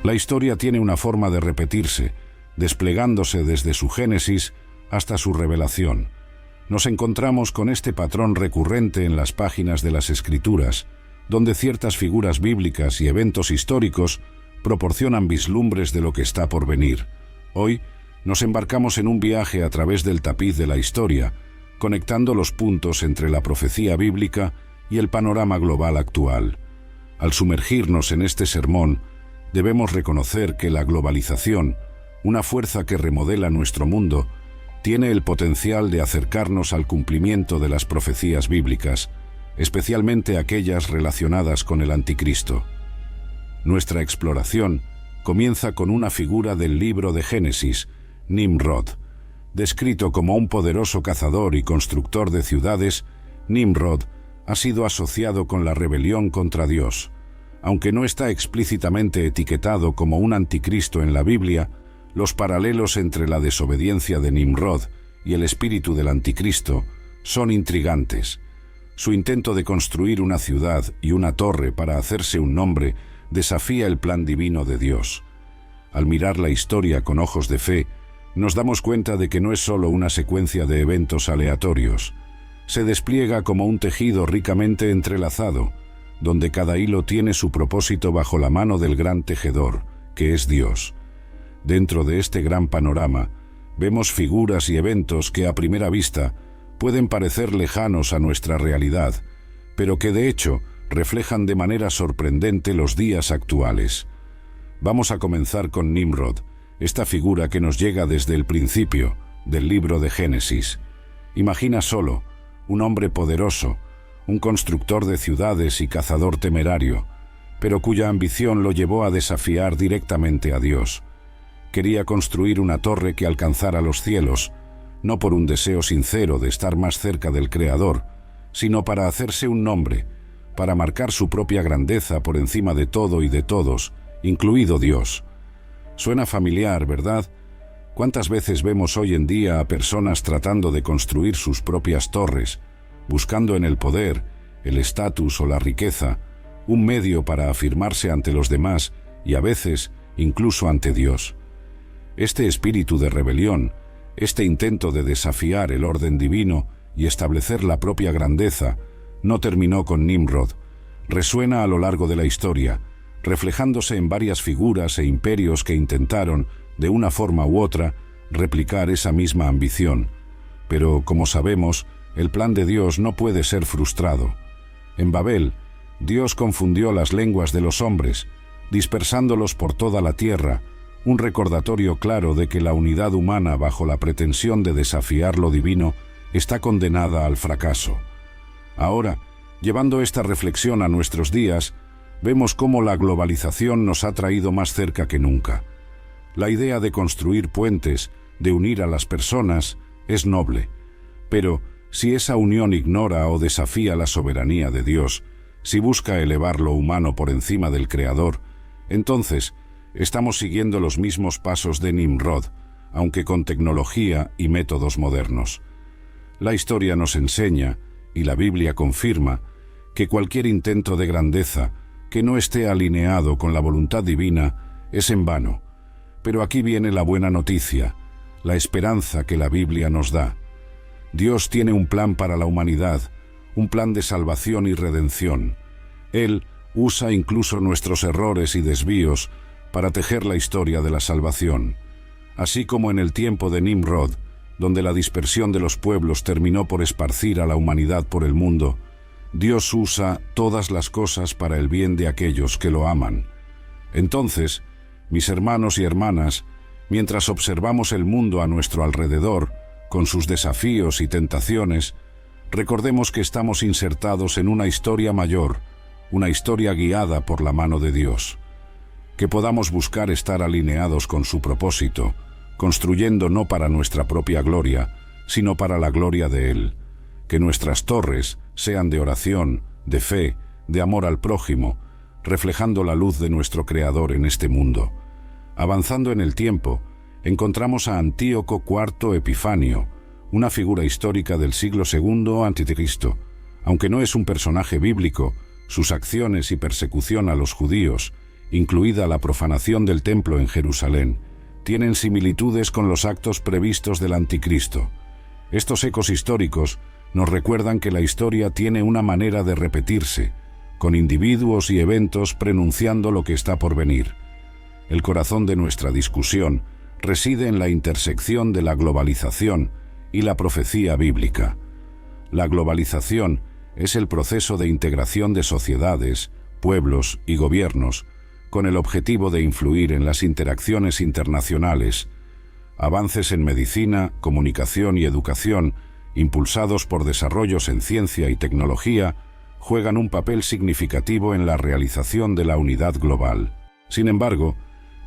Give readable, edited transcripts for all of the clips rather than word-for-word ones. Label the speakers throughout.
Speaker 1: La historia tiene una forma de repetirse, desplegándose desde su génesis hasta su revelación. Nos encontramos con este patrón recurrente en las páginas de las Escrituras, donde ciertas figuras bíblicas y eventos históricos proporcionan vislumbres de lo que está por venir. Hoy nos embarcamos en un viaje a través del tapiz de la historia, conectando los puntos entre la profecía bíblica y el panorama global actual. Al sumergirnos en este sermón, debemos reconocer que la globalización, una fuerza que remodela nuestro mundo, tiene el potencial de acercarnos al cumplimiento de las profecías bíblicas, especialmente aquellas relacionadas con el Anticristo. Nuestra exploración comienza con una figura del libro de Génesis, Nimrod. Descrito como un poderoso cazador y constructor de ciudades, Nimrod ha sido asociado con la rebelión contra Dios. Aunque no está explícitamente etiquetado como un anticristo en la Biblia, los paralelos entre la desobediencia de Nimrod y el espíritu del anticristo son intrigantes. Su intento de construir una ciudad y una torre para hacerse un nombre desafía el plan divino de Dios. Al mirar la historia con ojos de fe, nos damos cuenta de que no es solo una secuencia de eventos aleatorios. Se despliega como un tejido ricamente entrelazado, donde cada hilo tiene su propósito bajo la mano del gran tejedor, que es Dios. Dentro de este gran panorama, vemos figuras y eventos que a primera vista pueden parecer lejanos a nuestra realidad, pero que de hecho reflejan de manera sorprendente los días actuales. Vamos a comenzar con Nimrod, esta figura que nos llega desde el principio del libro de Génesis. Imagina solo un hombre poderoso, un constructor de ciudades y cazador temerario, pero cuya ambición lo llevó a desafiar directamente a Dios. Quería construir una torre que alcanzara los cielos, no por un deseo sincero de estar más cerca del Creador, sino para hacerse un nombre, para marcar su propia grandeza por encima de todo y de todos, incluido Dios. Suena familiar, ¿verdad? ¿Cuántas veces vemos hoy en día a personas tratando de construir sus propias torres, buscando en el poder, el estatus o la riqueza, un medio para afirmarse ante los demás y a veces incluso ante Dios? Este espíritu de rebelión, este intento de desafiar el orden divino y establecer la propia grandeza, no terminó con Nimrod. Resuena a lo largo de la historia, reflejándose en varias figuras e imperios que intentaron, de una forma u otra, replicar esa misma ambición. Pero, como sabemos, el plan de Dios no puede ser frustrado. En Babel, Dios confundió las lenguas de los hombres, dispersándolos por toda la tierra, un recordatorio claro de que la unidad humana bajo la pretensión de desafiar lo divino está condenada al fracaso. Ahora, llevando esta reflexión a nuestros días, vemos cómo la globalización nos ha traído más cerca que nunca. La idea de construir puentes, de unir a las personas, es noble. Pero, si esa unión ignora o desafía la soberanía de Dios, si busca elevar lo humano por encima del Creador, entonces estamos siguiendo los mismos pasos de Nimrod, aunque con tecnología y métodos modernos. La historia nos enseña, y la Biblia confirma, que cualquier intento de grandeza que no esté alineado con la voluntad divina es en vano. Pero aquí viene la buena noticia, la esperanza que la Biblia nos da. Dios tiene un plan para la humanidad, un plan de salvación y redención. Él usa incluso nuestros errores y desvíos para tejer la historia de la salvación. Así como en el tiempo de Nimrod, donde la dispersión de los pueblos terminó por esparcir a la humanidad por el mundo, Dios usa todas las cosas para el bien de aquellos que lo aman. Entonces, mis hermanos y hermanas, mientras observamos el mundo a nuestro alrededor, con sus desafíos y tentaciones, recordemos que estamos insertados en una historia mayor, una historia guiada por la mano de Dios. Que podamos buscar estar alineados con su propósito, construyendo no para nuestra propia gloria, sino para la gloria de Él. Que nuestras torres sean de oración, de fe, de amor al prójimo, reflejando la luz de nuestro Creador en este mundo. Avanzando en el tiempo, encontramos a Antíoco IV Epifanio, una figura histórica del siglo II a.C. Aunque no es un personaje bíblico, sus acciones y persecución a los judíos, incluida la profanación del templo en Jerusalén, tienen similitudes con los actos previstos del Anticristo. Estos ecos históricos nos recuerdan que la historia tiene una manera de repetirse, con individuos y eventos prenunciando lo que está por venir. El corazón de nuestra discusión reside en la intersección de la globalización y la profecía bíblica. La globalización es el proceso de integración de sociedades, pueblos y gobiernos con el objetivo de influir en las interacciones internacionales. Avances en medicina, comunicación y educación, impulsados por desarrollos en ciencia y tecnología, juegan un papel significativo en la realización de la unidad global. Sin embargo,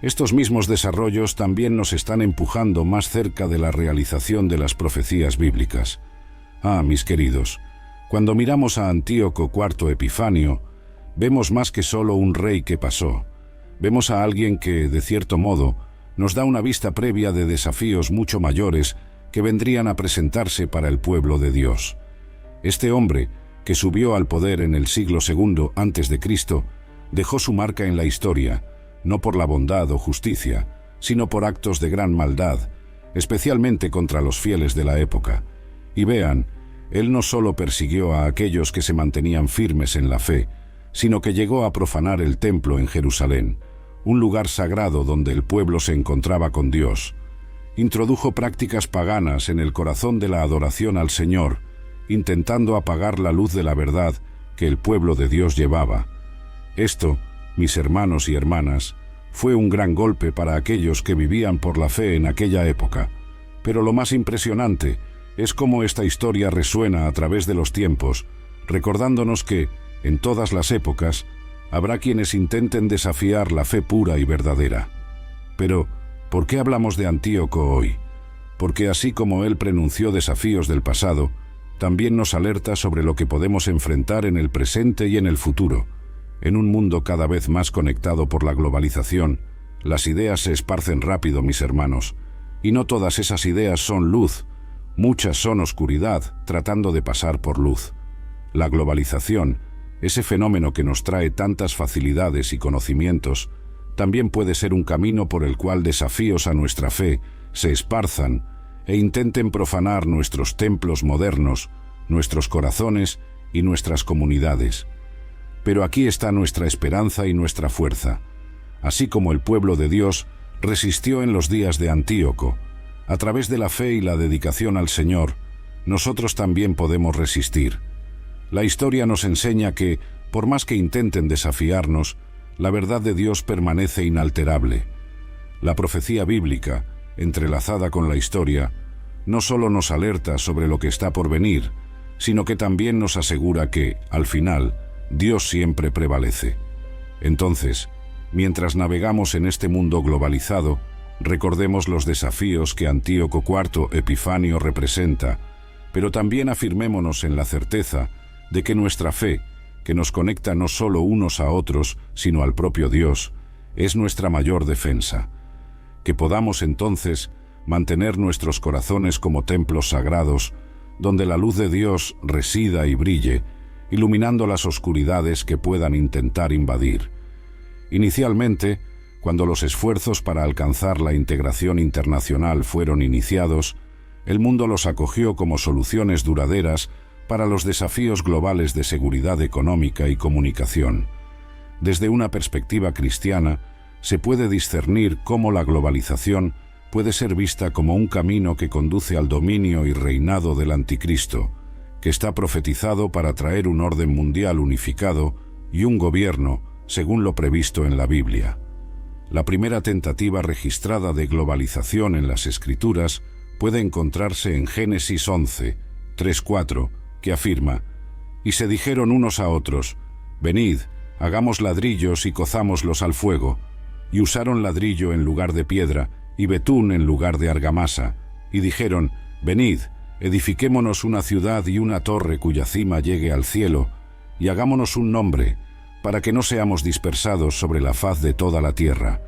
Speaker 1: estos mismos desarrollos también nos están empujando más cerca de la realización de las profecías bíblicas. Mis queridos, cuando miramos a Antíoco IV Epifanio, vemos más que solo un rey que pasó. Vemos a alguien que, de cierto modo, nos da una vista previa de desafíos mucho mayores que vendrían a presentarse para el pueblo de Dios. Este hombre, que subió al poder en el siglo II a.C., dejó su marca en la historia, no por la bondad o justicia, sino por actos de gran maldad, especialmente contra los fieles de la época. Y vean, él no solo persiguió a aquellos que se mantenían firmes en la fe, sino que llegó a profanar el templo en Jerusalén, un lugar sagrado donde el pueblo se encontraba con Dios. Introdujo prácticas paganas en el corazón de la adoración al Señor, intentando apagar la luz de la verdad que el pueblo de Dios llevaba. Esto, mis hermanos y hermanas, fue un gran golpe para aquellos que vivían por la fe en aquella época. Pero lo más impresionante es cómo esta historia resuena a través de los tiempos, recordándonos que, en todas las épocas, habrá quienes intenten desafiar la fe pura y verdadera. Pero, ¿por qué hablamos de Antíoco hoy? Porque así como él pronunció desafíos del pasado, también nos alerta sobre lo que podemos enfrentar en el presente y en el futuro. En un mundo cada vez más conectado por la globalización, las ideas se esparcen rápido, mis hermanos, y no todas esas ideas son luz, muchas son oscuridad tratando de pasar por luz. La globalización, ese fenómeno que nos trae tantas facilidades y conocimientos, también puede ser un camino por el cual desafíos a nuestra fe se esparzan e intenten profanar nuestros templos modernos, nuestros corazones y nuestras comunidades. Pero aquí está nuestra esperanza y nuestra fuerza. Así como el pueblo de Dios resistió en los días de Antíoco, a través de la fe y la dedicación al Señor, nosotros también podemos resistir. La historia nos enseña que, por más que intenten desafiarnos, la verdad de Dios permanece inalterable. La profecía bíblica, entrelazada con la historia, no solo nos alerta sobre lo que está por venir, sino que también nos asegura que, al final, Dios siempre prevalece. Entonces, mientras navegamos en este mundo globalizado, recordemos los desafíos que Antíoco IV Epifanio representa, pero también afirmémonos en la certeza de que nuestra fe, que nos conecta no solo unos a otros, sino al propio Dios, es nuestra mayor defensa. Que podamos entonces mantener nuestros corazones como templos sagrados, donde la luz de Dios resida y brille, iluminando las oscuridades que puedan intentar invadir. Inicialmente, cuando los esfuerzos para alcanzar la integración internacional fueron iniciados, el mundo los acogió como soluciones duraderas para los desafíos globales de seguridad económica y comunicación. Desde una perspectiva cristiana, se puede discernir cómo la globalización puede ser vista como un camino que conduce al dominio y reinado del Anticristo, que está profetizado para traer un orden mundial unificado y un gobierno, según lo previsto en la Biblia. La primera tentativa registrada de globalización en las Escrituras puede encontrarse en Génesis 11, 3-4, que afirma: «Y se dijeron unos a otros, venid, hagamos ladrillos y cozámoslos al fuego. Y usaron ladrillo en lugar de piedra, y betún en lugar de argamasa. Y dijeron, venid, edifiquémonos una ciudad y una torre cuya cima llegue al cielo, y hagámonos un nombre, para que no seamos dispersados sobre la faz de toda la tierra».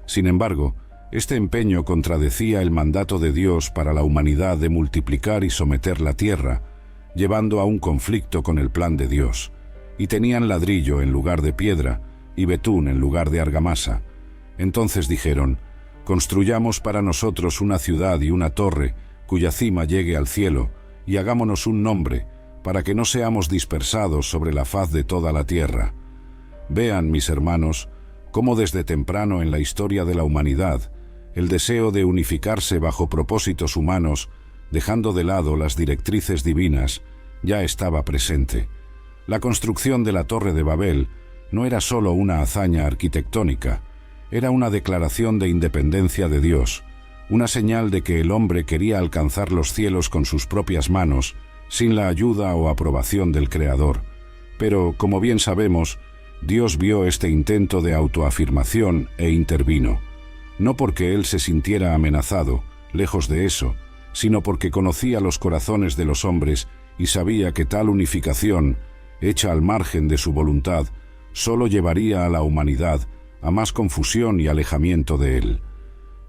Speaker 1: Sin embargo, este empeño contradecía el mandato de Dios para la humanidad de multiplicar y someter la tierra, llevando a un conflicto con el plan de Dios, y tenían ladrillo en lugar de piedra, y betún en lugar de argamasa. Entonces dijeron: «Construyamos para nosotros una ciudad y una torre, cuya cima llegue al cielo, y hagámonos un nombre, para que no seamos dispersados sobre la faz de toda la tierra». Vean, mis hermanos, cómo desde temprano en la historia de la humanidad, el deseo de unificarse bajo propósitos humanos, dejando de lado las directrices divinas, ya estaba presente. La construcción de la Torre de Babel no era solo una hazaña arquitectónica, era una declaración de independencia de Dios, una señal de que el hombre quería alcanzar los cielos con sus propias manos, sin la ayuda o aprobación del Creador. Pero, como bien sabemos, Dios vio este intento de autoafirmación e intervino, no porque Él se sintiera amenazado, lejos de eso, sino porque conocía los corazones de los hombres y sabía que tal unificación, hecha al margen de su voluntad, solo llevaría a la humanidad a más confusión y alejamiento de Él.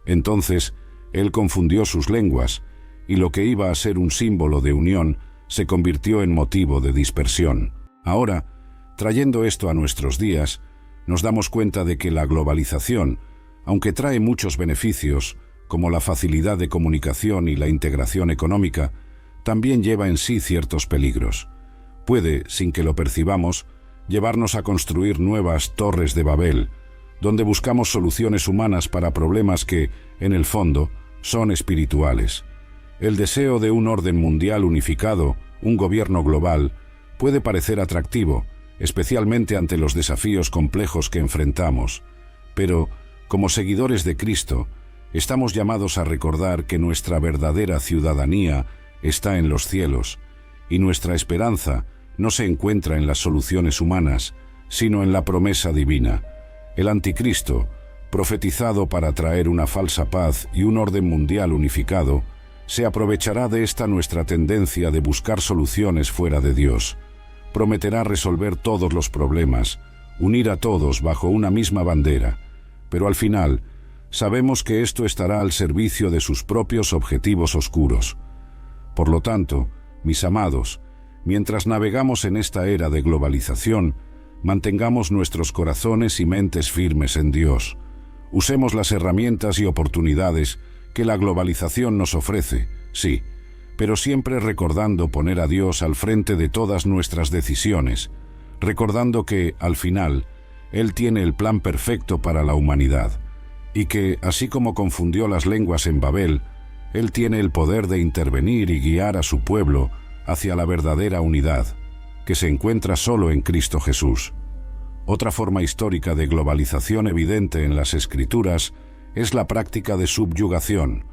Speaker 1: Entonces, Él confundió sus lenguas, y lo que iba a ser un símbolo de unión se convirtió en motivo de dispersión. Ahora, trayendo esto a nuestros días, nos damos cuenta de que la globalización, aunque trae muchos beneficios, como la facilidad de comunicación y la integración económica, también lleva en sí ciertos peligros. Puede, sin que lo percibamos, llevarnos a construir nuevas torres de Babel, donde buscamos soluciones humanas para problemas que, en el fondo, son espirituales. El deseo de un orden mundial unificado, un gobierno global, puede parecer atractivo, especialmente ante los desafíos complejos que enfrentamos. Pero, como seguidores de Cristo, estamos llamados a recordar que nuestra verdadera ciudadanía está en los cielos, y nuestra esperanza no se encuentra en las soluciones humanas, sino en la promesa divina. El anticristo, profetizado para traer una falsa paz y un orden mundial unificado, se aprovechará de esta nuestra tendencia de buscar soluciones fuera de Dios. Prometerá resolver todos los problemas, unir a todos bajo una misma bandera, pero al final sabemos que esto estará al servicio de sus propios objetivos oscuros. Por lo tanto, mis amados, mientras navegamos en esta era de globalización, mantengamos nuestros corazones y mentes firmes en Dios. Usemos las herramientas y oportunidades que la globalización nos ofrece, sí, pero siempre recordando poner a Dios al frente de todas nuestras decisiones, recordando que, al final, Él tiene el plan perfecto para la humanidad, y que, así como confundió las lenguas en Babel, Él tiene el poder de intervenir y guiar a su pueblo hacia la verdadera unidad, que se encuentra solo en Cristo Jesús. Otra forma histórica de globalización evidente en las Escrituras es la práctica de subyugación.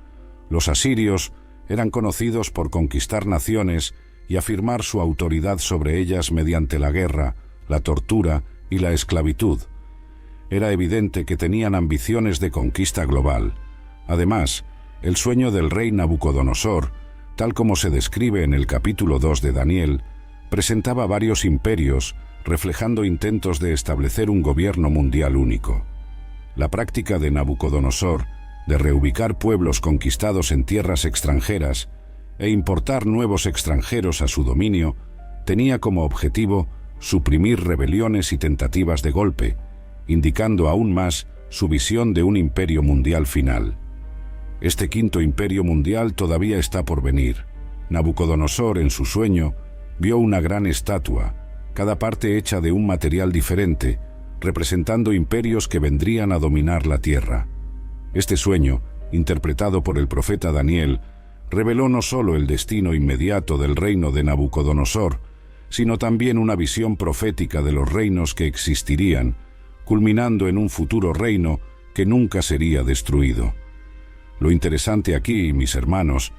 Speaker 1: Los asirios eran conocidos por conquistar naciones y afirmar su autoridad sobre ellas mediante la guerra, la tortura y la esclavitud. Era evidente que tenían ambiciones de conquista global. Además, el sueño del rey Nabucodonosor, tal como se describe en el capítulo 2 de Daniel, presentaba varios imperios, reflejando intentos de establecer un gobierno mundial único. La práctica de Nabucodonosor de reubicar pueblos conquistados en tierras extranjeras e importar nuevos extranjeros a su dominio tenía como objetivo suprimir rebeliones y tentativas de golpe, indicando aún más su visión de un imperio mundial final. Este quinto imperio mundial todavía está por venir. Nabucodonosor, en su sueño, vio una gran estatua, cada parte hecha de un material diferente, representando imperios que vendrían a dominar la tierra. Este sueño, interpretado por el profeta Daniel, reveló no solo el destino inmediato del reino de Nabucodonosor, sino también una visión profética de los reinos que existirían, culminando en un futuro reino que nunca sería destruido. Lo interesante aquí, mis hermanos,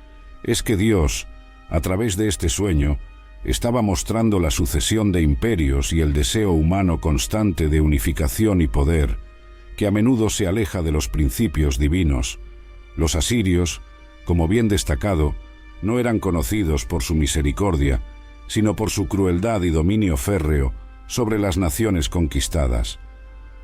Speaker 1: es que Dios, a través de este sueño, estaba mostrando la sucesión de imperios y el deseo humano constante de unificación y poder, que a menudo se aleja de los principios divinos. Los asirios, como bien destacado, no eran conocidos por su misericordia, sino por su crueldad y dominio férreo sobre las naciones conquistadas.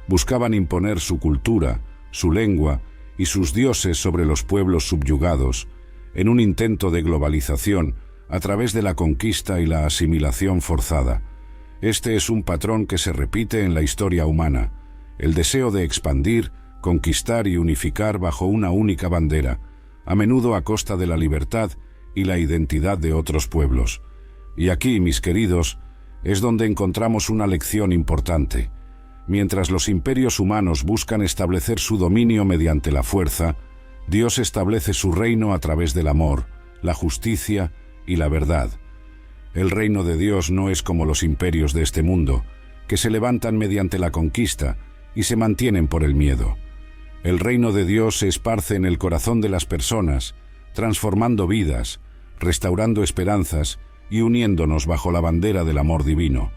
Speaker 1: Buscaban imponer su cultura, su lengua y sus dioses sobre los pueblos subyugados, en un intento de globalización a través de la conquista y la asimilación forzada. Este es un patrón que se repite en la historia humana, el deseo de expandir, conquistar y unificar bajo una única bandera, a menudo a costa de la libertad y la identidad de otros pueblos. Y aquí, mis queridos, es donde encontramos una lección importante. Mientras los imperios humanos buscan establecer su dominio mediante la fuerza, Dios establece su reino a través del amor, la justicia y la verdad. El reino de Dios no es como los imperios de este mundo, que se levantan mediante la conquista y se mantienen por el miedo. El reino de Dios se esparce en el corazón de las personas, transformando vidas, restaurando esperanzas y uniéndonos bajo la bandera del amor divino.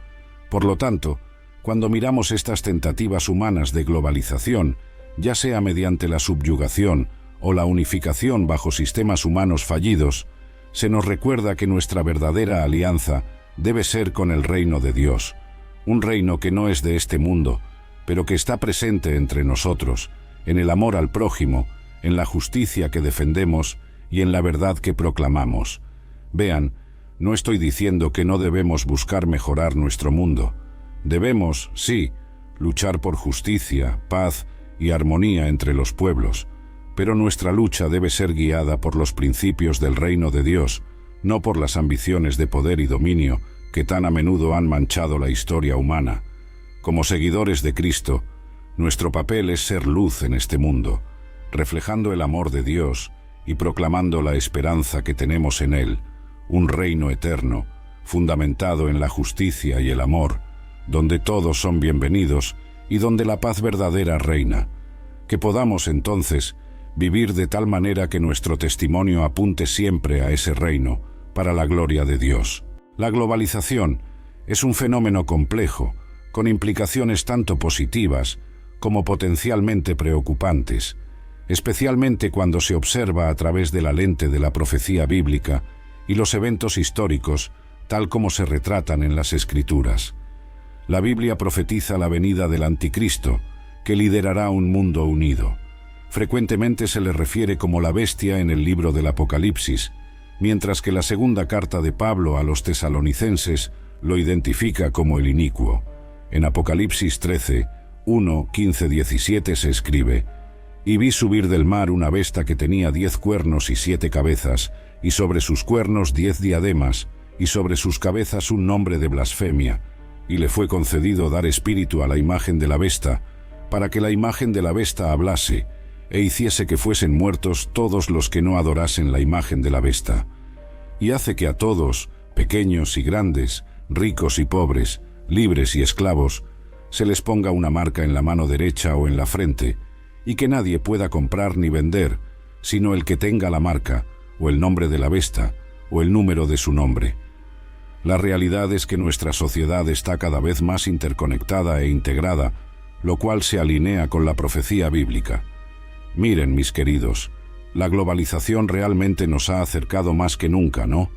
Speaker 1: Por lo tanto, cuando miramos estas tentativas humanas de globalización, ya sea mediante la subyugación o la unificación bajo sistemas humanos fallidos, se nos recuerda que nuestra verdadera alianza debe ser con el reino de Dios, un reino que no es de este mundo, pero que está presente entre nosotros, en el amor al prójimo, en la justicia que defendemos y en la verdad que proclamamos. Vean, no estoy diciendo que no debemos buscar mejorar nuestro mundo. Debemos, sí, luchar por justicia, paz y armonía entre los pueblos, pero nuestra lucha debe ser guiada por los principios del reino de Dios, no por las ambiciones de poder y dominio que tan a menudo han manchado la historia humana. Como seguidores de Cristo, nuestro papel es ser luz en este mundo, reflejando el amor de Dios y proclamando la esperanza que tenemos en Él, un reino eterno, fundamentado en la justicia y el amor, donde todos son bienvenidos y donde la paz verdadera reina. Que podamos entonces vivir de tal manera que nuestro testimonio apunte siempre a ese reino, para la gloria de Dios. La globalización es un fenómeno complejo, con implicaciones tanto positivas como potencialmente preocupantes, especialmente cuando se observa a través de la lente de la profecía bíblica y los eventos históricos, tal como se retratan en las Escrituras. La Biblia profetiza la venida del Anticristo, que liderará un mundo unido. Frecuentemente se le refiere como la bestia en el libro del Apocalipsis, mientras que la segunda carta de Pablo a los tesalonicenses lo identifica como el inicuo. En Apocalipsis 13, 1, 15, 17 se escribe: «Y vi subir del mar una bestia que tenía 10 cuernos y 7 cabezas, y sobre sus cuernos 10 diademas, y sobre sus cabezas un nombre de blasfemia, y le fue concedido dar espíritu a la imagen de la bestia, para que la imagen de la bestia hablase, e hiciese que fuesen muertos todos los que no adorasen la imagen de la bestia. Y hace que a todos, pequeños y grandes, ricos y pobres, libres y esclavos, se les ponga una marca en la mano derecha o en la frente, y que nadie pueda comprar ni vender, sino el que tenga la marca, o el nombre de la bestia, o el número de su nombre». La realidad es que nuestra sociedad está cada vez más interconectada e integrada, lo cual se alinea con la profecía bíblica. Miren, mis queridos, la globalización realmente nos ha acercado más que nunca, ¿no?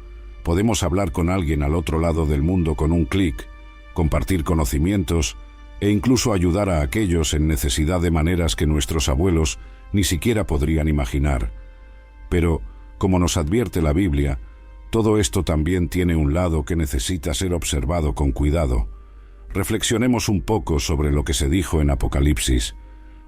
Speaker 1: Podemos hablar con alguien al otro lado del mundo con un clic, compartir conocimientos e incluso ayudar a aquellos en necesidad de maneras que nuestros abuelos ni siquiera podrían imaginar. Pero, como nos advierte la Biblia, todo esto también tiene un lado que necesita ser observado con cuidado. Reflexionemos un poco sobre lo que se dijo en Apocalipsis.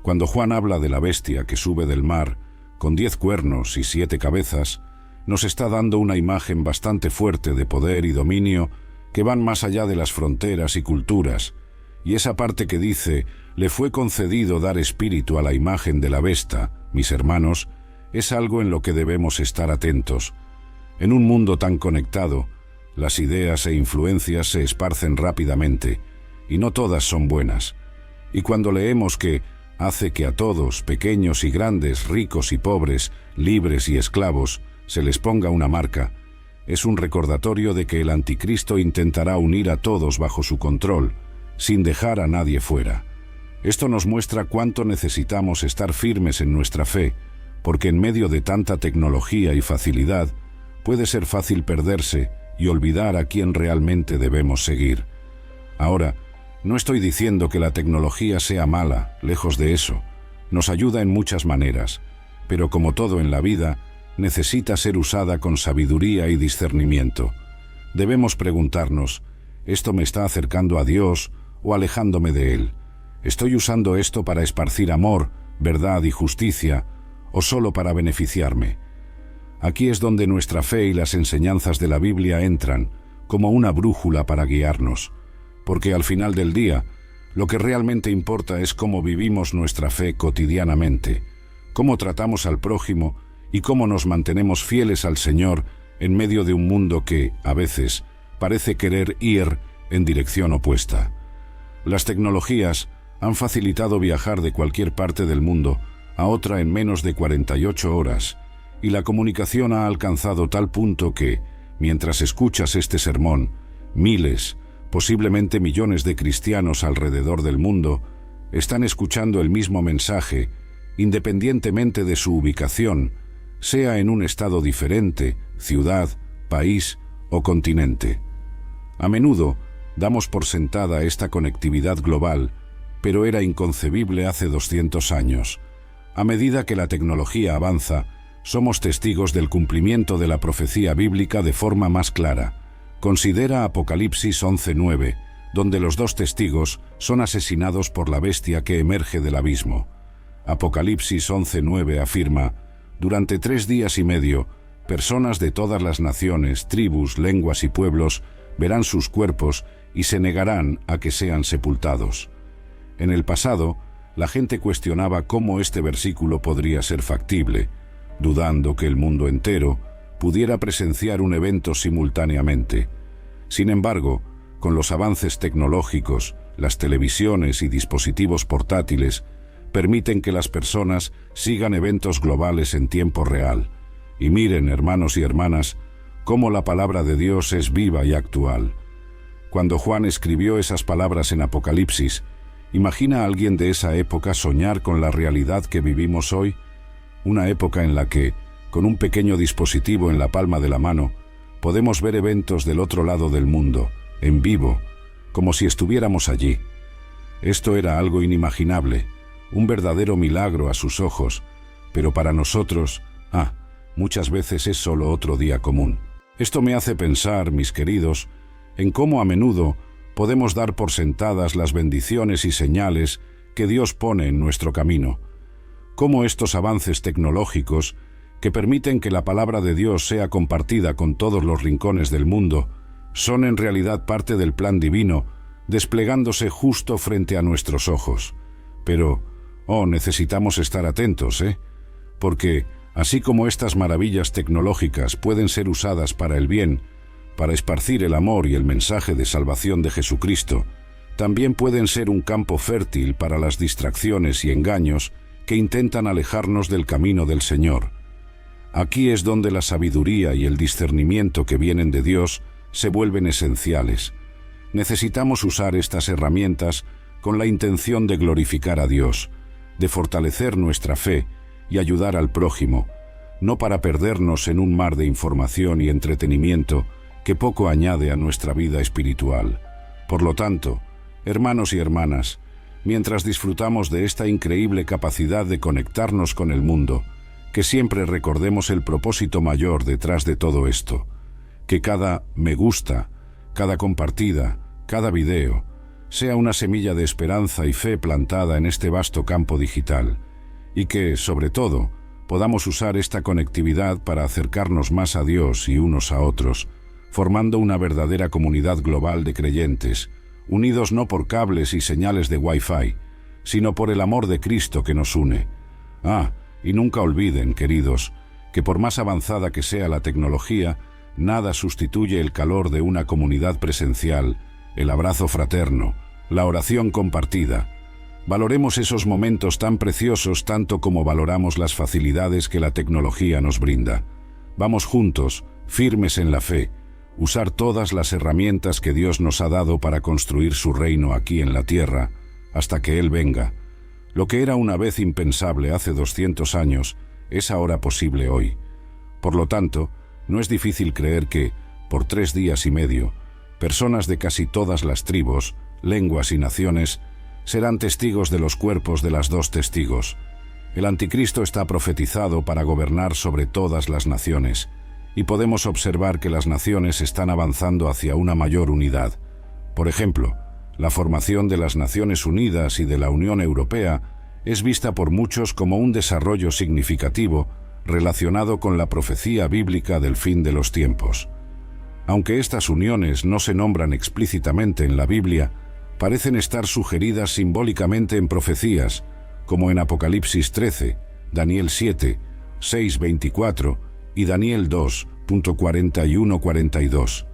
Speaker 1: Cuando Juan habla de la bestia que sube del mar, con 10 cuernos y 7 cabezas, nos está dando una imagen bastante fuerte de poder y dominio que van más allá de las fronteras y culturas, y esa parte que dice, le fue concedido dar espíritu a la imagen de la bestia, mis hermanos, es algo en lo que debemos estar atentos. En un mundo tan conectado, las ideas e influencias se esparcen rápidamente, y no todas son buenas. Y cuando leemos que hace que a todos, pequeños y grandes, ricos y pobres, libres y esclavos, se les ponga una marca, es un recordatorio de que el Anticristo intentará unir a todos bajo su control, sin dejar a nadie fuera. Esto nos muestra cuánto necesitamos estar firmes en nuestra fe, porque en medio de tanta tecnología y facilidad, puede ser fácil perderse y olvidar a quién realmente debemos seguir. Ahora, no estoy diciendo que la tecnología sea mala, lejos de eso. Nos ayuda en muchas maneras, pero como todo en la vida, necesita ser usada con sabiduría y discernimiento. Debemos preguntarnos, ¿esto me está acercando a Dios o alejándome de Él? ¿Estoy usando esto para esparcir amor, verdad y justicia, o solo para beneficiarme? Aquí es donde nuestra fe y las enseñanzas de la Biblia entran, como una brújula para guiarnos, porque al final del día, lo que realmente importa es cómo vivimos nuestra fe cotidianamente, cómo tratamos al prójimo y cómo nos mantenemos fieles al Señor en medio de un mundo que, a veces, parece querer ir en dirección opuesta. Las tecnologías han facilitado viajar de cualquier parte del mundo a otra en menos de 48 horas, y la comunicación ha alcanzado tal punto que, mientras escuchas este sermón, miles, posiblemente millones de cristianos alrededor del mundo están escuchando el mismo mensaje, independientemente de su ubicación, sea en un estado diferente, ciudad, país o continente. A menudo damos por sentada esta conectividad global, pero era inconcebible hace 200 años. A medida que la tecnología avanza, somos testigos del cumplimiento de la profecía bíblica de forma más clara. Considera Apocalipsis 11:9, donde los dos testigos son asesinados por la bestia que emerge del abismo. Apocalipsis 11:9 afirma: durante 3 días y medio, personas de todas las naciones, tribus, lenguas y pueblos verán sus cuerpos y se negarán a que sean sepultados. En el pasado, la gente cuestionaba cómo este versículo podría ser factible, dudando que el mundo entero pudiera presenciar un evento simultáneamente. Sin embargo, con los avances tecnológicos, las televisiones y dispositivos portátiles permiten que las personas sigan eventos globales en tiempo real. Y miren, hermanos y hermanas, cómo la palabra de Dios es viva y actual. Cuando Juan escribió esas palabras en Apocalipsis, ¿imagina a alguien de esa época soñar con la realidad que vivimos hoy? Una época en la que, con un pequeño dispositivo en la palma de la mano, podemos ver eventos del otro lado del mundo, en vivo, como si estuviéramos allí. Esto era algo inimaginable, un verdadero milagro a sus ojos, pero para nosotros, muchas veces es solo otro día común. Esto me hace pensar, mis queridos, en cómo a menudo podemos dar por sentadas las bendiciones y señales que Dios pone en nuestro camino. Cómo estos avances tecnológicos, que permiten que la palabra de Dios sea compartida con todos los rincones del mundo, son en realidad parte del plan divino, desplegándose justo frente a nuestros ojos. Pero, necesitamos estar atentos, porque, así como estas maravillas tecnológicas pueden ser usadas para el bien, para esparcir el amor y el mensaje de salvación de Jesucristo, también pueden ser un campo fértil para las distracciones y engaños que intentan alejarnos del camino del Señor. Aquí es donde la sabiduría y el discernimiento que vienen de Dios se vuelven esenciales. Necesitamos usar estas herramientas con la intención de glorificar a Dios, de fortalecer nuestra fe y ayudar al prójimo, no para perdernos en un mar de información y entretenimiento que poco añade a nuestra vida espiritual. Por lo tanto, hermanos y hermanas, mientras disfrutamos de esta increíble capacidad de conectarnos con el mundo, que siempre recordemos el propósito mayor detrás de todo esto, que cada me gusta, cada compartida, cada video, sea una semilla de esperanza y fe plantada en este vasto campo digital, y que, sobre todo, podamos usar esta conectividad para acercarnos más a Dios y unos a otros, formando una verdadera comunidad global de creyentes, unidos no por cables y señales de Wi-Fi, sino por el amor de Cristo que nos une. Y nunca olviden, queridos, que por más avanzada que sea la tecnología, nada sustituye el calor de una comunidad presencial, el abrazo fraterno, la oración compartida. Valoremos esos momentos tan preciosos tanto como valoramos las facilidades que la tecnología nos brinda. Vamos juntos, firmes en la fe, usar todas las herramientas que Dios nos ha dado para construir su reino aquí en la tierra, hasta que Él venga. Lo que era una vez impensable hace 200 años, es ahora posible hoy. Por lo tanto, no es difícil creer que, por 3 días y medio, personas de casi todas las tribus, lenguas y naciones serán testigos de los cuerpos de las 2 testigos. El anticristo está profetizado para gobernar sobre todas las naciones, y podemos observar que las naciones están avanzando hacia una mayor unidad. Por ejemplo, La formación de las Naciones Unidas y de la Unión Europea es vista por muchos como un desarrollo significativo relacionado con la profecía bíblica del fin de los tiempos. Aunque estas uniones no se nombran explícitamente en la Biblia, parecen estar sugeridas simbólicamente en profecías, como en Apocalipsis 13, Daniel 7, 6:24 y Daniel 2:41-42.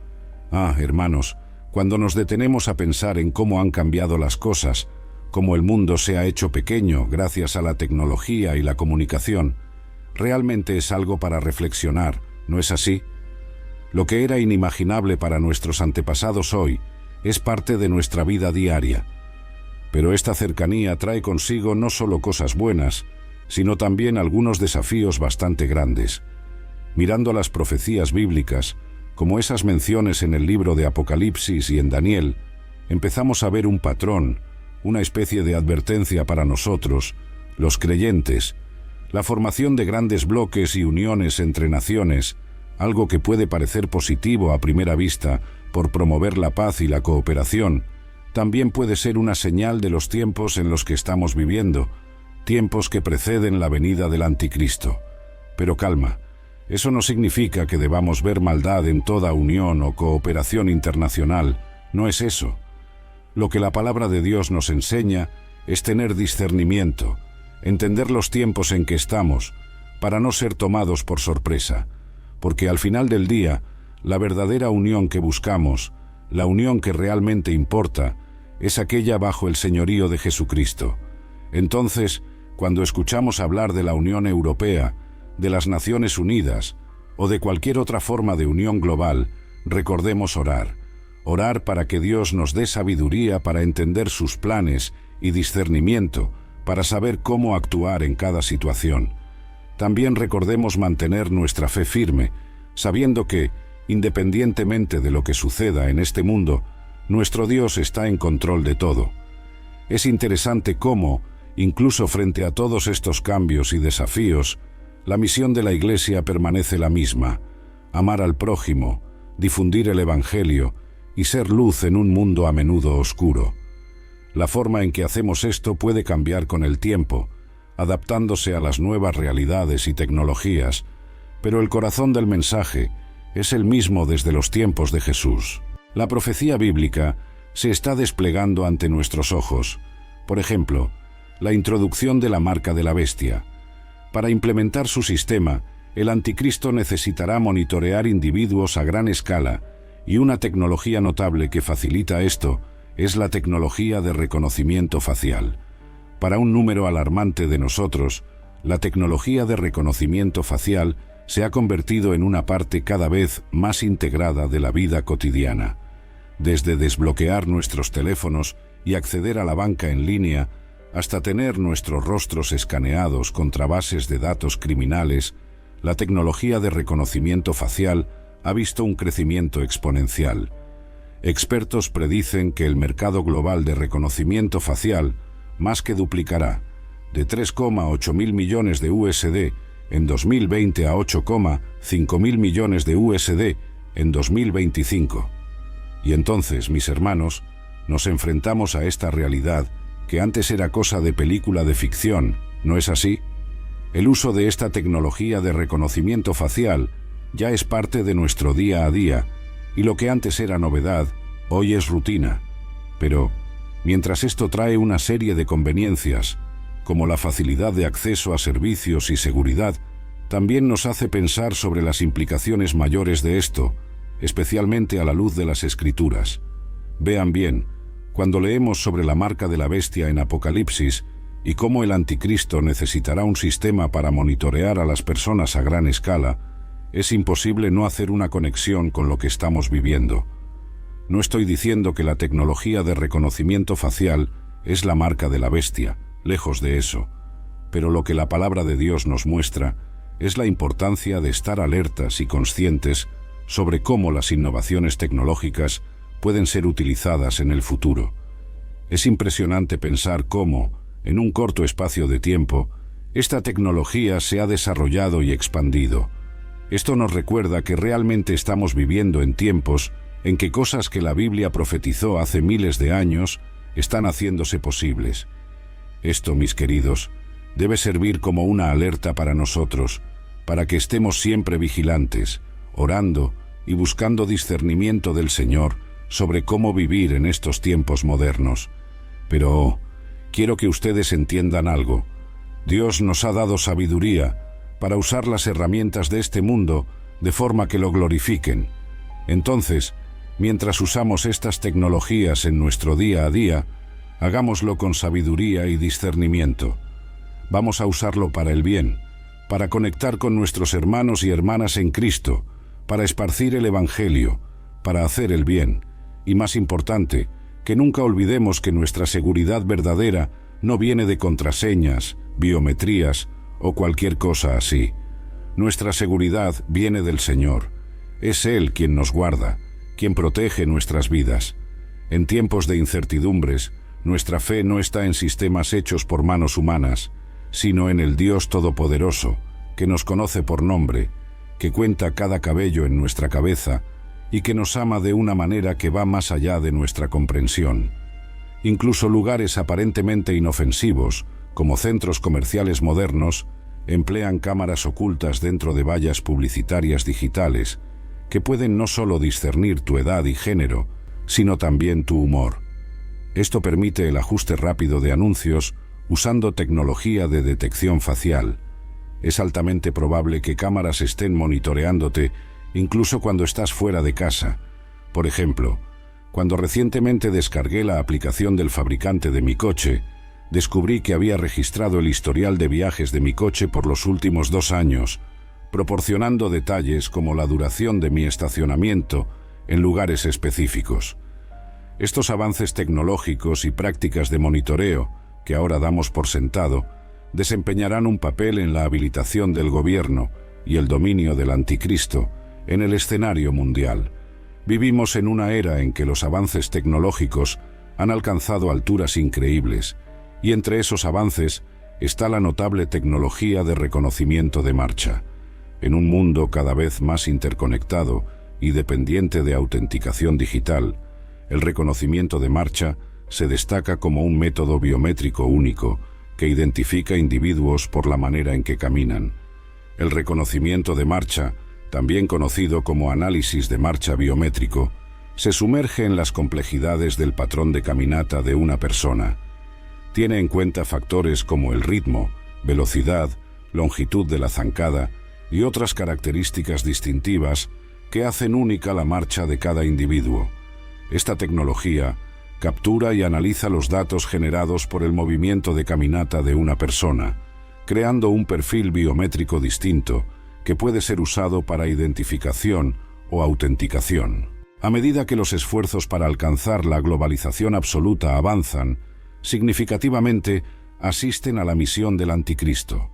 Speaker 1: Hermanos, cuando nos detenemos a pensar en cómo han cambiado las cosas, cómo el mundo se ha hecho pequeño gracias a la tecnología y la comunicación, realmente es algo para reflexionar, ¿no es así? Lo que era inimaginable para nuestros antepasados hoy es parte de nuestra vida diaria. Pero esta cercanía trae consigo no solo cosas buenas, sino también algunos desafíos bastante grandes. Mirando las profecías bíblicas, como esas menciones en el libro de Apocalipsis y en Daniel, empezamos a ver un patrón, una especie de advertencia para nosotros, los creyentes, la formación de grandes bloques y uniones entre naciones, algo que puede parecer positivo a primera vista por promover la paz y la cooperación, también puede ser una señal de los tiempos en los que estamos viviendo, tiempos que preceden la venida del Anticristo. Pero calma, eso no significa que debamos ver maldad en toda unión o cooperación internacional, no es eso. Lo que la palabra de Dios nos enseña es tener discernimiento, entender los tiempos en que estamos, para no ser tomados por sorpresa, porque al final del día, la verdadera unión que buscamos, la unión que realmente importa, es aquella bajo el señorío de Jesucristo. Entonces, cuando escuchamos hablar de la Unión Europea, de las Naciones Unidas o de cualquier otra forma de unión global, recordemos orar. Orar para que Dios nos dé sabiduría para entender sus planes y discernimiento para saber cómo actuar en cada situación. También recordemos mantener nuestra fe firme, sabiendo que, independientemente de lo que suceda en este mundo, nuestro Dios está en control de todo. Es interesante cómo, incluso frente a todos estos cambios y desafíos, la misión de la Iglesia permanece la misma: amar al prójimo, difundir el Evangelio y ser luz en un mundo a menudo oscuro. La forma en que hacemos esto puede cambiar con el tiempo, adaptándose a las nuevas realidades y tecnologías, pero el corazón del mensaje es el mismo desde los tiempos de Jesús. La profecía bíblica se está desplegando ante nuestros ojos. Por ejemplo, la introducción de la marca de la bestia. Para implementar su sistema, el Anticristo necesitará monitorear individuos a gran escala, y una tecnología notable que facilita esto es la tecnología de reconocimiento facial. Para un número alarmante de nosotros, la tecnología de reconocimiento facial se ha convertido en una parte cada vez más integrada de la vida cotidiana. Desde desbloquear nuestros teléfonos y acceder a la banca en línea, hasta tener nuestros rostros escaneados contra bases de datos criminales, la tecnología de reconocimiento facial ha visto un crecimiento exponencial. Expertos predicen que el mercado global de reconocimiento facial más que duplicará, de 3,8 mil millones de USD en 2020 a 8,5 mil millones de USD en 2025. Y entonces, mis hermanos, nos enfrentamos a esta realidad que antes era cosa de película de ficción, ¿no es así? El uso de esta tecnología de reconocimiento facial ya es parte de nuestro día a día, y lo que antes era novedad, hoy es rutina. Pero, mientras esto trae una serie de conveniencias, como la facilidad de acceso a servicios y seguridad, también nos hace pensar sobre las implicaciones mayores de esto, especialmente a la luz de las Escrituras. Vean bien, cuando leemos sobre la marca de la bestia en Apocalipsis y cómo el Anticristo necesitará un sistema para monitorear a las personas a gran escala, es imposible no hacer una conexión con lo que estamos viviendo. No estoy diciendo que la tecnología de reconocimiento facial es la marca de la bestia, lejos de eso, pero lo que la palabra de Dios nos muestra es la importancia de estar alertas y conscientes sobre cómo las innovaciones tecnológicas pueden ser utilizadas en el futuro. Es impresionante pensar cómo, en un corto espacio de tiempo, esta tecnología se ha desarrollado y expandido. Esto nos recuerda que realmente estamos viviendo en tiempos en que cosas que la Biblia profetizó hace miles de años están haciéndose posibles. Esto, mis queridos, debe servir como una alerta para nosotros, para que estemos siempre vigilantes, orando y buscando discernimiento del Señor sobre cómo vivir en estos tiempos modernos. Pero quiero que ustedes entiendan algo. Dios nos ha dado sabiduría para usar las herramientas de este mundo de forma que lo glorifiquen. Entonces, mientras usamos estas tecnologías en nuestro día a día, hagámoslo con sabiduría y discernimiento. Vamos a usarlo para el bien, para conectar con nuestros hermanos y hermanas en Cristo, para esparcir el Evangelio, para hacer el bien, y más importante, que nunca olvidemos que nuestra seguridad verdadera no viene de contraseñas, biometrías o cualquier cosa así. Nuestra seguridad viene del Señor. Es Él quien nos guarda, quien protege nuestras vidas. En tiempos de incertidumbres, nuestra fe no está en sistemas hechos por manos humanas, sino en el Dios Todopoderoso, que nos conoce por nombre, que cuenta cada cabello en nuestra cabeza y que nos ama de una manera que va más allá de nuestra comprensión. Incluso lugares aparentemente inofensivos, como centros comerciales modernos, emplean cámaras ocultas dentro de vallas publicitarias digitales, que pueden no solo discernir tu edad y género, sino también tu humor. Esto permite el ajuste rápido de anuncios usando tecnología de detección facial. Es altamente probable que cámaras estén monitoreándote incluso cuando estás fuera de casa. Por ejemplo, cuando recientemente descargué la aplicación del fabricante de mi coche, descubrí que había registrado el historial de viajes de mi coche por los últimos 2 años, proporcionando detalles como la duración de mi estacionamiento en lugares específicos. Estos avances tecnológicos y prácticas de monitoreo, que ahora damos por sentado, desempeñarán un papel en la habilitación del gobierno y el dominio del anticristo en el escenario mundial. Vivimos en una era en que los avances tecnológicos han alcanzado alturas increíbles, y entre esos avances está la notable tecnología de reconocimiento de marcha. En un mundo cada vez más interconectado y dependiente de autenticación digital, el reconocimiento de marcha se destaca como un método biométrico único que identifica individuos por la manera en que caminan. El reconocimiento de marcha, también conocido como análisis de marcha biométrico, se sumerge en las complejidades del patrón de caminata de una persona. Tiene en cuenta factores como el ritmo, velocidad, longitud de la zancada y otras características distintivas que hacen única la marcha de cada individuo. Esta tecnología captura y analiza los datos generados por el movimiento de caminata de una persona, creando un perfil biométrico distinto que puede ser usado para identificación o autenticación. A medida que los esfuerzos para alcanzar la globalización absoluta avanzan, significativamente asisten a la misión del anticristo.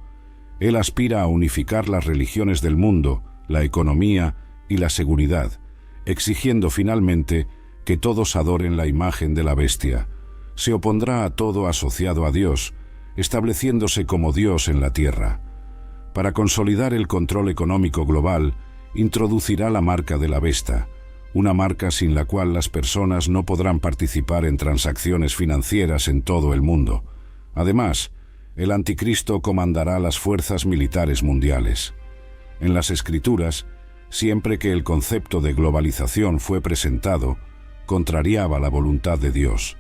Speaker 1: Él aspira a unificar las religiones del mundo, la economía y la seguridad, exigiendo finalmente que todos adoren la imagen de la bestia. Se opondrá a todo asociado a Dios, estableciéndose como Dios en la tierra. Para consolidar el control económico global, introducirá la marca de la bestia, una marca sin la cual las personas no podrán participar en transacciones financieras en todo el mundo. Además, el anticristo comandará las fuerzas militares mundiales. En las Escrituras, siempre que el concepto de globalización fue presentado, contrariaba la voluntad de Dios.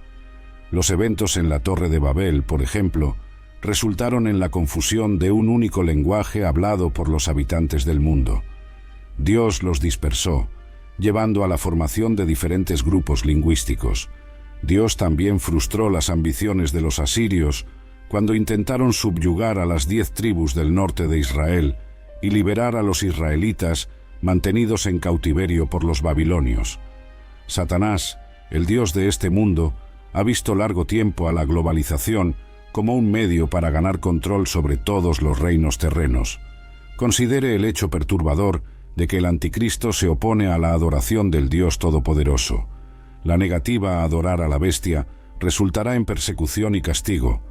Speaker 1: Los eventos en la Torre de Babel, por ejemplo, resultaron en la confusión de un único lenguaje hablado por los habitantes del mundo. Dios los dispersó, llevando a la formación de diferentes grupos lingüísticos. Dios también frustró las ambiciones de los asirios cuando intentaron subyugar a las 10 tribus del norte de Israel y liberar a los israelitas mantenidos en cautiverio por los babilonios. Satanás, el dios de este mundo, ha visto largo tiempo a la globalización como un medio para ganar control sobre todos los reinos terrenos. Considere el hecho perturbador de que el anticristo se opone a la adoración del Dios Todopoderoso. La negativa a adorar a la bestia resultará en persecución y castigo.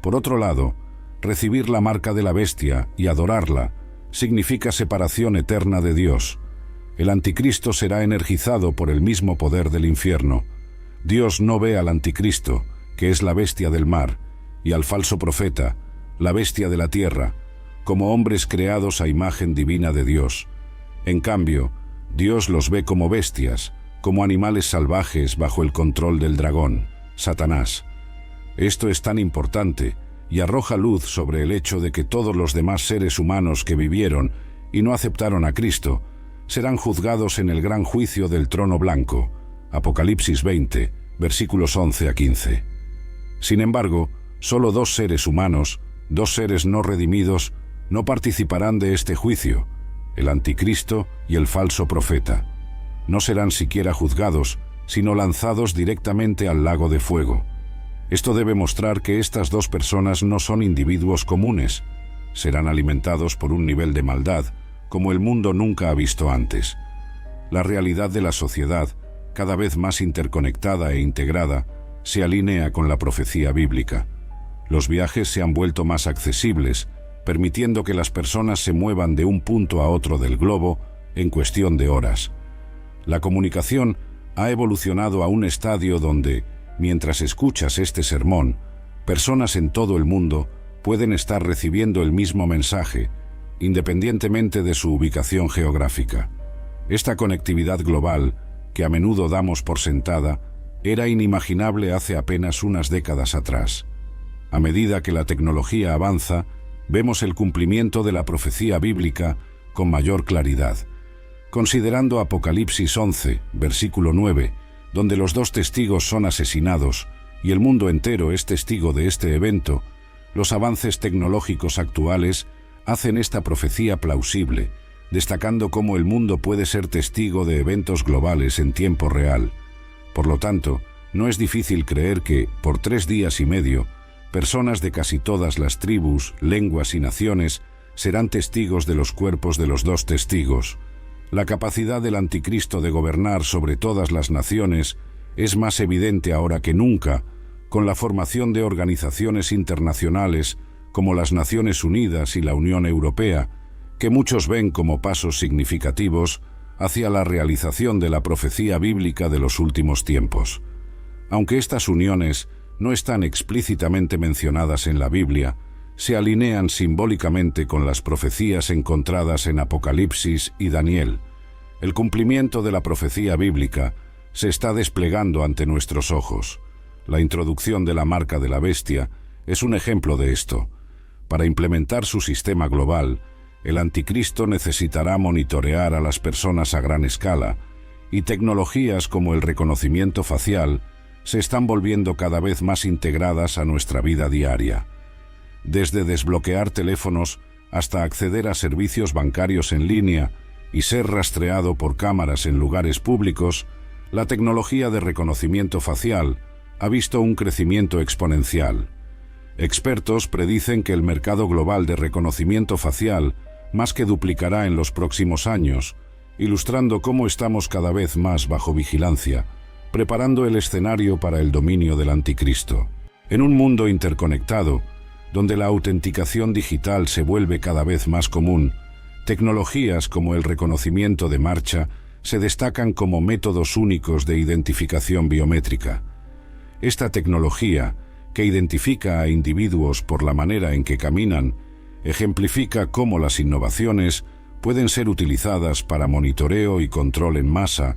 Speaker 1: Por otro lado, recibir la marca de la bestia y adorarla significa separación eterna de Dios. El anticristo será energizado por el mismo poder del infierno. Dios no ve al anticristo, que es la bestia del mar, y al falso profeta, la bestia de la tierra, como hombres creados a imagen divina de Dios. En cambio, Dios los ve como bestias, como animales salvajes bajo el control del dragón, Satanás. Esto es tan importante y arroja luz sobre el hecho de que todos los demás seres humanos que vivieron y no aceptaron a Cristo serán juzgados en el gran juicio del trono blanco, Apocalipsis 20, versículos 11 a 15. Sin embargo, solo 2 seres humanos, 2 seres no redimidos, no participarán de este juicio, el anticristo y el falso profeta. No serán siquiera juzgados, sino lanzados directamente al lago de fuego. Esto debe mostrar que estas 2 personas no son individuos comunes. Serán alimentados por un nivel de maldad como el mundo nunca ha visto antes. La realidad de la sociedad, cada vez más interconectada e integrada, se alinea con la profecía bíblica. Los viajes se han vuelto más accesibles, permitiendo que las personas se muevan de un punto a otro del globo en cuestión de horas. La comunicación ha evolucionado a un estadio donde, mientras escuchas este sermón, personas en todo el mundo pueden estar recibiendo el mismo mensaje, independientemente de su ubicación geográfica. Esta conectividad global, que a menudo damos por sentada, era inimaginable hace apenas unas décadas atrás. A medida que la tecnología avanza, vemos el cumplimiento de la profecía bíblica con mayor claridad. Considerando Apocalipsis 11, versículo 9, donde los 2 testigos son asesinados y el mundo entero es testigo de este evento, los avances tecnológicos actuales hacen esta profecía plausible, destacando cómo el mundo puede ser testigo de eventos globales en tiempo real. Por lo tanto, no es difícil creer que, por 3 días y medio, personas de casi todas las tribus, lenguas y naciones serán testigos de los cuerpos de los 2 testigos. La capacidad del anticristo de gobernar sobre todas las naciones es más evidente ahora que nunca, con la formación de organizaciones internacionales como las Naciones Unidas y la Unión Europea, que muchos ven como pasos significativos hacia la realización de la profecía bíblica de los últimos tiempos. Aunque estas uniones no están explícitamente mencionadas en la Biblia, se alinean simbólicamente con las profecías encontradas en Apocalipsis y Daniel. El cumplimiento de la profecía bíblica se está desplegando ante nuestros ojos. La introducción de la marca de la bestia es un ejemplo de esto. Para implementar su sistema global, el anticristo necesitará monitorear a las personas a gran escala, y tecnologías como el reconocimiento facial se están volviendo cada vez más integradas a nuestra vida diaria. Desde desbloquear teléfonos hasta acceder a servicios bancarios en línea y ser rastreado por cámaras en lugares públicos, la tecnología de reconocimiento facial ha visto un crecimiento exponencial. Expertos predicen que el mercado global de reconocimiento facial más que duplicará en los próximos años, ilustrando cómo estamos cada vez más bajo vigilancia, preparando el escenario para el dominio del anticristo. En un mundo interconectado, donde la autenticación digital se vuelve cada vez más común, tecnologías como el reconocimiento de marcha se destacan como métodos únicos de identificación biométrica. Esta tecnología, que identifica a individuos por la manera en que caminan, ejemplifica cómo las innovaciones pueden ser utilizadas para monitoreo y control en masa,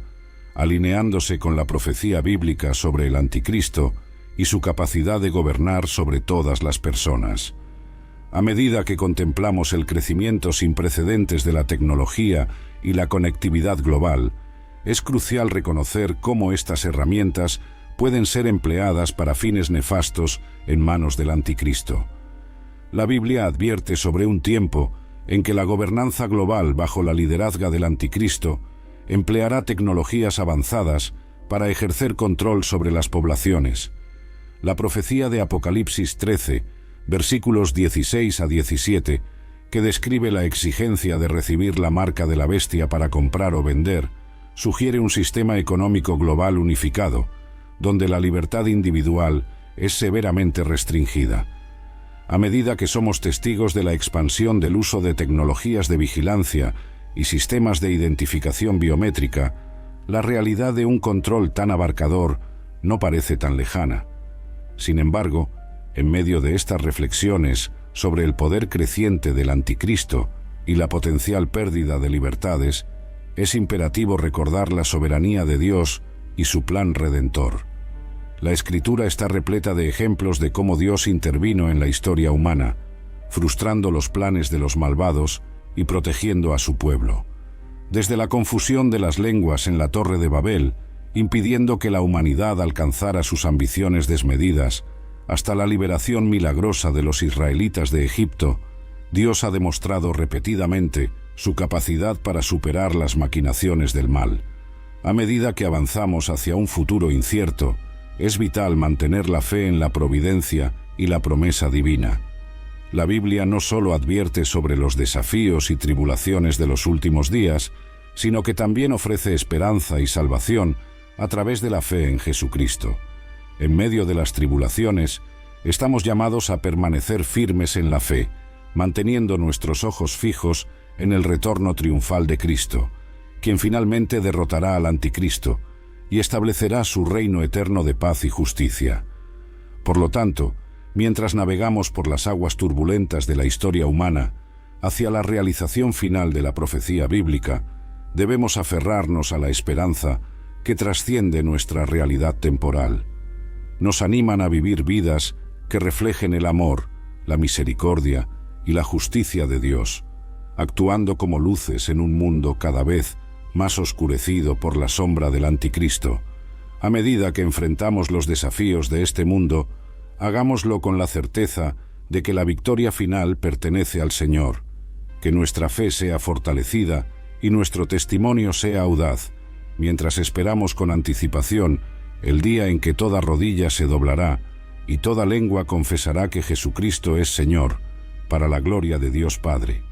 Speaker 1: alineándose con la profecía bíblica sobre el anticristo y su capacidad de gobernar sobre todas las personas. A medida que contemplamos el crecimiento sin precedentes de la tecnología y la conectividad global, es crucial reconocer cómo estas herramientas pueden ser empleadas para fines nefastos en manos del anticristo. La Biblia advierte sobre un tiempo en que la gobernanza global bajo la liderazga del anticristo empleará tecnologías avanzadas para ejercer control sobre las poblaciones. La profecía de Apocalipsis 13, versículos 16 a 17, que describe la exigencia de recibir la marca de la bestia para comprar o vender, sugiere un sistema económico global unificado, donde la libertad individual es severamente restringida. A medida que somos testigos de la expansión del uso de tecnologías de vigilancia y sistemas de identificación biométrica, la realidad de un control tan abarcador no parece tan lejana. Sin embargo, en medio de estas reflexiones sobre el poder creciente del anticristo y la potencial pérdida de libertades, es imperativo recordar la soberanía de Dios y su plan redentor. La Escritura está repleta de ejemplos de cómo Dios intervino en la historia humana, frustrando los planes de los malvados y protegiendo a su pueblo. Desde la confusión de las lenguas en la Torre de Babel, impidiendo que la humanidad alcanzara sus ambiciones desmedidas, hasta la liberación milagrosa de los israelitas de Egipto, Dios ha demostrado repetidamente su capacidad para superar las maquinaciones del mal. A medida que avanzamos hacia un futuro incierto, es vital mantener la fe en la providencia y la promesa divina. La Biblia no solo advierte sobre los desafíos y tribulaciones de los últimos días, sino que también ofrece esperanza y salvación a través de la fe en Jesucristo. En medio de las tribulaciones, estamos llamados a permanecer firmes en la fe, manteniendo nuestros ojos fijos en el retorno triunfal de Cristo, quien finalmente derrotará al anticristo y establecerá su reino eterno de paz y justicia. Por lo tanto, mientras navegamos por las aguas turbulentas de la historia humana hacia la realización final de la profecía bíblica, debemos aferrarnos a la esperanza que trasciende nuestra realidad temporal. Nos animan a vivir vidas que reflejen el amor, la misericordia y la justicia de Dios, actuando como luces en un mundo cada vez más oscurecido por la sombra del anticristo. A medida que enfrentamos los desafíos de este mundo, hagámoslo con la certeza de que la victoria final pertenece al Señor, que nuestra fe sea fortalecida y nuestro testimonio sea audaz, mientras esperamos con anticipación el día en que toda rodilla se doblará y toda lengua confesará que Jesucristo es Señor, para la gloria de Dios Padre.